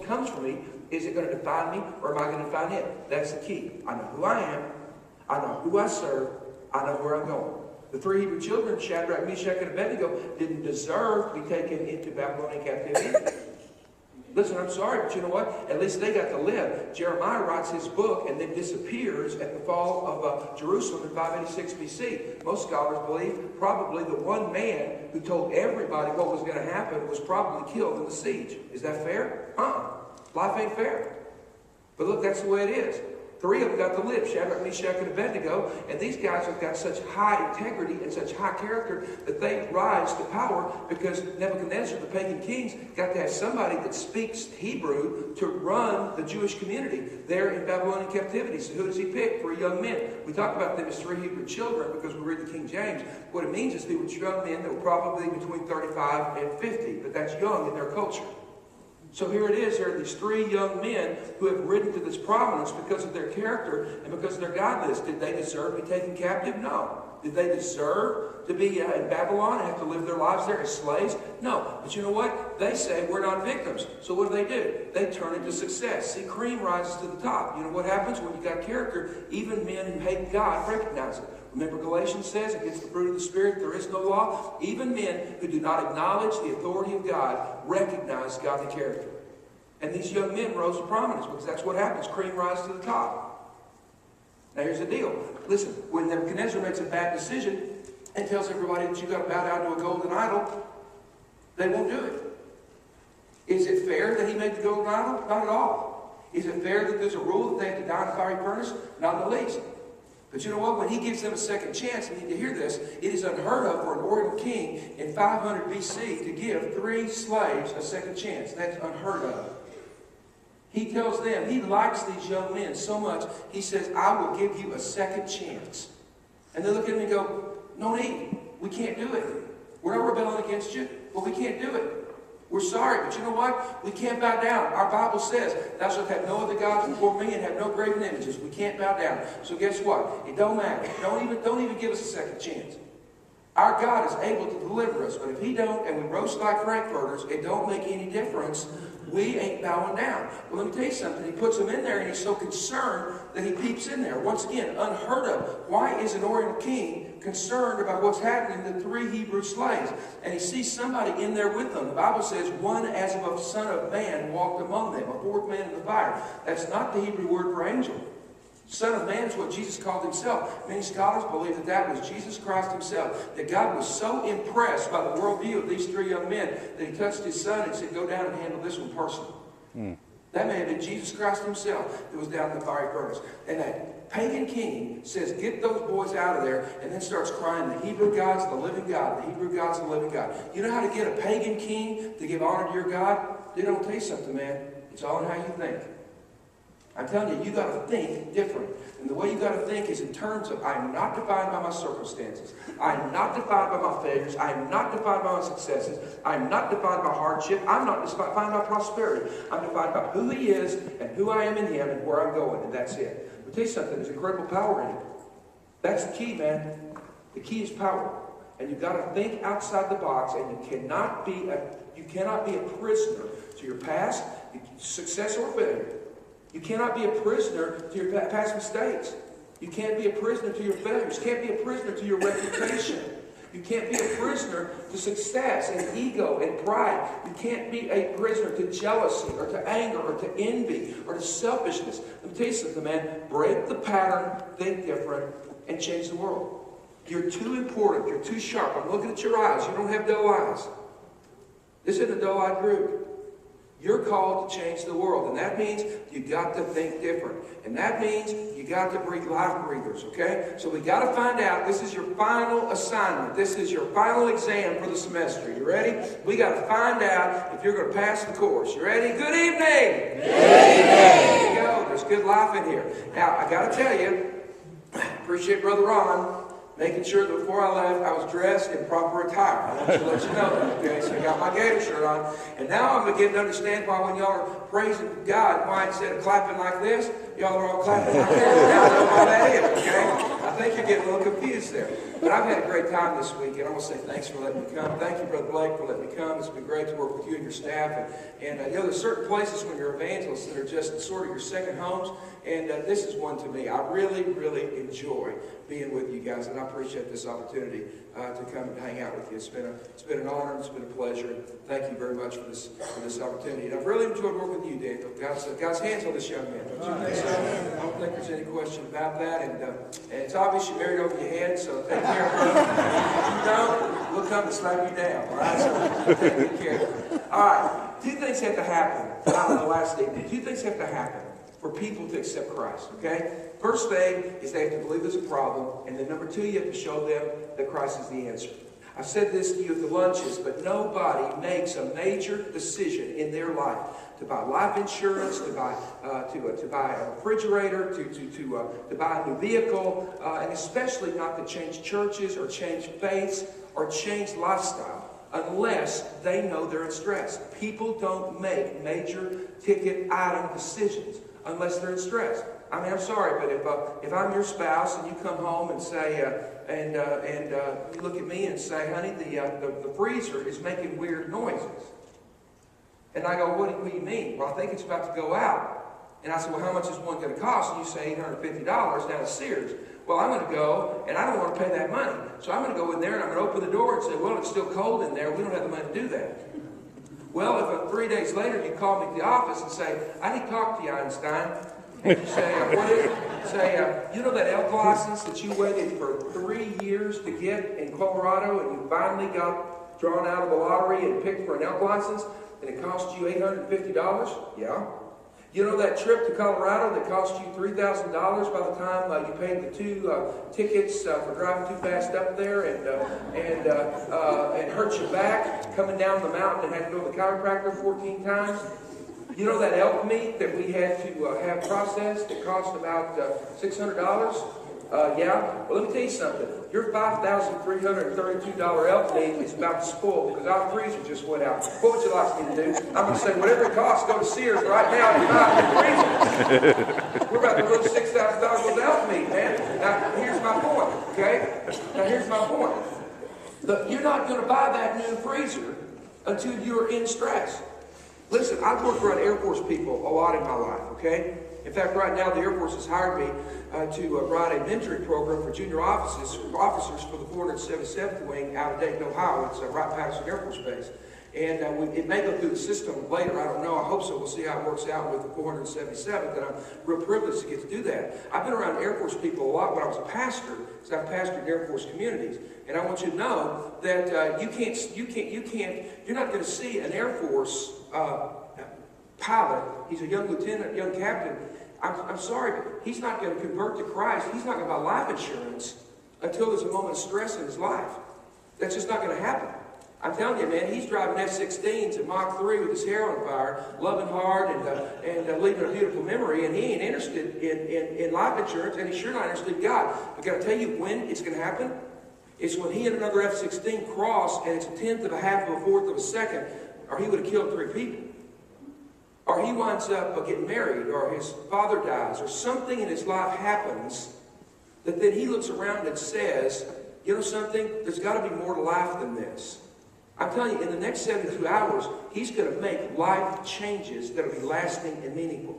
comes for me, is it going to define me or am I going to define him? That's the key. I know who I am. I know who I serve. I know where I'm going. The three Hebrew children, Shadrach, Meshach, and Abednego, didn't deserve to be taken into Babylonian captivity. Listen, I'm sorry, but you know what? At least they got to live. Jeremiah writes his book and then disappears at the fall of Jerusalem in 586 BC. Most scholars believe probably the one man who told everybody what was going to happen was probably killed in the siege. Is that fair? Life ain't fair. But look, that's the way it is. Three of them got to live, Shadrach, Meshach, and Abednego, and these guys have got such high integrity and such high character that they rise to power because Nebuchadnezzar, the pagan kings, got to have somebody that speaks Hebrew to run the Jewish community there in Babylonian captivity. So who does he pick? Three young men. We talk about them as three Hebrew children because we read the King James. What it means is they were young men that were probably between 35 and 50, but that's young in their culture. So here it is, there are these three young men who have risen to this prominence because of their character and because of their godliness. Did they deserve to be taken captive? No. Did they deserve to be in Babylon and have to live their lives there as slaves? No. But you know what? They say we're not victims. So what do? They turn into success. See, cream rises to the top. You know what happens when you got character? Even men who hate God recognize it. Remember Galatians says, against the fruit of the Spirit there is no law. Even men who do not acknowledge the authority of God recognize godly character. And these young men rose to prominence because that's what happens. Cream rises to the top. Now here's the deal. Listen, when Nebuchadnezzar makes a bad decision and tells everybody that you've got to bow down to a golden idol, they won't do it. Is it fair that he made the golden idol? Not at all. Is it fair that there's a rule that they have to die in a fiery furnace? Not in the least. But you know what? When he gives them a second chance, you need to hear this, it is unheard of for an Oriental king in 500 BC to give 3 slaves a second chance. That's unheard of. He tells them, he likes these young men so much, he says, I will give you a second chance. And they look at him and go, no need. We can't do it. We're not rebelling against you, but we can't do it. We're sorry, but you know what? We can't bow down. Our Bible says, thou shalt have no other gods before me and have no graven images. We can't bow down. So guess what? It don't matter. Don't even give us a second chance. Our God is able to deliver us, but if he don't and we roast like frankfurters, it don't make any difference. We ain't bowing down. Well, let me tell you something. He puts them in there and he's so concerned that he peeps in there. Once again, unheard of. Why is an Oriental king concerned about what's happening to 3 Hebrew slaves? And he sees somebody in there with them. The Bible says, one as of a son of man walked among them, a 4th man in the fire. That's not the Hebrew word for angel. Son of man is what Jesus called himself. Many scholars believe that that was Jesus Christ himself. That God was so impressed by the worldview of these 3 young men that he touched his son and said, go down and handle this one personally. That may have been Jesus Christ himself that was down in the fiery furnace. And that pagan king says, get those boys out of there, and then starts crying, the Hebrew God's the living God. The Hebrew God's the living God. You know how to get a pagan king to give honor to your God? Then I'll tell you something, man. It's all in how you think. I'm telling you, you got to think different. And the way you got to think is in terms of, I am not defined by my circumstances. I am not defined by my failures. I am not defined by my successes. I am not defined by hardship. I'm not defined by prosperity. I'm defined by who he is and who I am in him and where I'm going. And that's it. I'll tell you something. There's incredible power in it. That's the key, man. The key is power. And you've got to think outside the box, and you cannot be a prisoner to your past, success or failure. You cannot be a prisoner to your past mistakes. You can't be a prisoner to your failures. You can't be a prisoner to your reputation. You can't be a prisoner to success and ego and pride. You can't be a prisoner to jealousy or to anger or to envy or to selfishness. Let me tell you something, man. Break the pattern, think different, and change the world. You're too important. You're too sharp. I'm looking at your eyes. You don't have dull eyes. This isn't a dull-eyed group. You're called to change the world, and that means you got to think different. And that means you got to breathe life breathers, okay? So we got to find out, this is your final assignment. This is your final exam for the semester. You ready? We got to find out if you're going to pass the course. You ready? Good evening! Good evening! There you go. There's good life in here. Now, I got to tell you, appreciate Brother Ron making sure that before I left, I was dressed in proper attire. I want to let you know that, okay? So I got my gator shirt on. And now I'm beginning to understand why when y'all are praising God, why instead of clapping like this, y'all are all clapping like this. Now I know why that is, okay? I think you're getting a little confused there. But I've had a great time this week, and I want to say thanks for letting me come. Thank you, Brother Blake, for letting me come. It's been great to work with you and your staff. And you know, there's certain places when you're evangelists that are just sort of your second homes, and this is one to me. I really, really enjoy being with you guys, and I appreciate this opportunity to come and hang out with you. It's been an honor, it's been a pleasure. Thank you very much for this opportunity. And I've really enjoyed working with you, Daniel. God's hands on this young man. Don't you think so? I don't think there's any question about that. And it's obvious you married over your head, so take care of him. If you don't, we'll come and slap you down. All right? So take good care of him. All right. Two things have to happen. Not in the last statement. Two things have to happen for people to accept Christ, okay? First thing is they have to believe there's a problem, and then number two, you have to show them that Christ is the answer. I've said this to you at the lunches, but nobody makes a major decision in their life to buy life insurance, to buy a refrigerator, to buy a new vehicle, and especially not to change churches or change faiths or change lifestyle unless they know they're in stress. People don't make major ticket item decisions unless they're in stress. I mean, I'm sorry, but if I'm your spouse and you come home and say, you look at me and say, honey, the freezer is making weird noises. And I go, what do you mean? Well, I think it's about to go out. And I said, well, how much is one going to cost? And you say $850 down at Sears. Well, I'm going to go, and I don't want to pay that money. So I'm going to go in there, and I'm going to open the door and say, well, it's still cold in there. We don't have the money to do that. Well, if 3 days later you call me at the office and say, I need to talk to you, Einstein. And you say, what is it? Say, you know that elk license that you waited for 3 years to get in Colorado, and you finally got drawn out of the lottery and picked for an elk license, and it cost you $850? Yeah. You know that trip to Colorado that cost you $3,000 by the time you paid the 2 tickets for driving too fast up there and hurt your back coming down the mountain and had to go to the chiropractor 14 times? You know that elk meat that we had to have processed that cost about $600? Yeah? Well, let me tell you something. Your $5,332 elk meat is about to spoil because our freezer just went out. What would you like me to do? I'm going to say, whatever it costs, go to Sears right now and buy the freezer. We're about to lose $6,000 worth of elk meat, man. Now, here's my point, okay? Now, here's my point. Look, you're not going to buy that new freezer until you're in stress. Listen, I've worked around Air Force people a lot in my life, okay? In fact, right now, the Air Force has hired me to write a mentoring program for junior officers for the 477th Wing out of Dayton, Ohio. It's right Patterson Air Force Base. And it may go through the system later. I don't know. I hope so. We'll see how it works out with the 477th. And I'm real privileged to get to do that. I've been around Air Force people a lot when I was a pastor, because I've pastored Air Force communities. And I want you to know that you're not going to see an Air Force pilot. He's a young lieutenant, young captain. I'm sorry, but he's not going to convert to Christ. He's not going to buy life insurance until there's a moment of stress in his life. That's just not going to happen. I'm telling you, man, he's driving F-16s at Mach 3 with his hair on fire, loving hard and leaving a beautiful memory, and he ain't interested in life insurance, and he's sure not interested in God. I've got to tell you when it's going to happen. It's when he and another F-16 cross, and it's a tenth of a half of a fourth of a second, or he would have killed 3 people. Or he winds up getting married, or his father dies, or something in his life happens that then he looks around and says, you know something, there's got to be more to life than this. I'm telling you, in the next 72 hours, he's going to make life changes that will be lasting and meaningful.